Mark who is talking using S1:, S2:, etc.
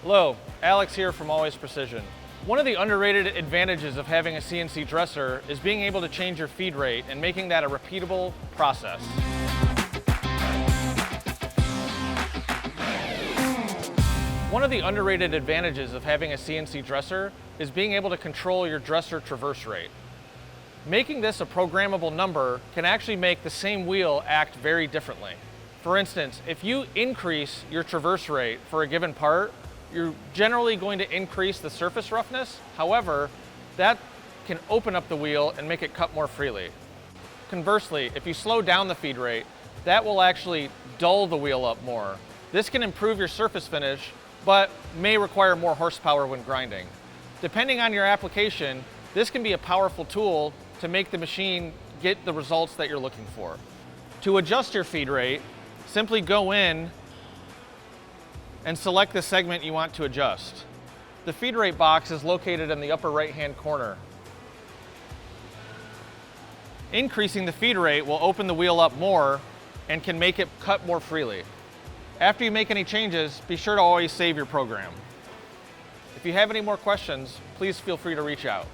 S1: Hello, Alex here from Allways Precision. One of the underrated advantages of having a CNC dresser is being able to change your feed rate and making that a repeatable process. One of the underrated advantages of having a CNC dresser is being able to control your dresser traverse rate. Making this a programmable number can actually make the same wheel act very differently. For instance, if you increase your traverse rate for a given part, you're generally going to increase the surface roughness. However, that can open up the wheel and make it cut more freely. Conversely, if you slow down the feed rate, that will actually dull the wheel up more. This can improve your surface finish, but may require more horsepower when grinding. Depending on your application, this can be a powerful tool to make the machine get the results that you're looking for. To adjust your feed rate, simply go in and select the segment you want to adjust. The feed rate box is located in the upper right-hand corner. Increasing the feed rate will open the wheel up more and can make it cut more freely. After you make any changes, be sure to always save your program. If you have any more questions, please feel free to reach out.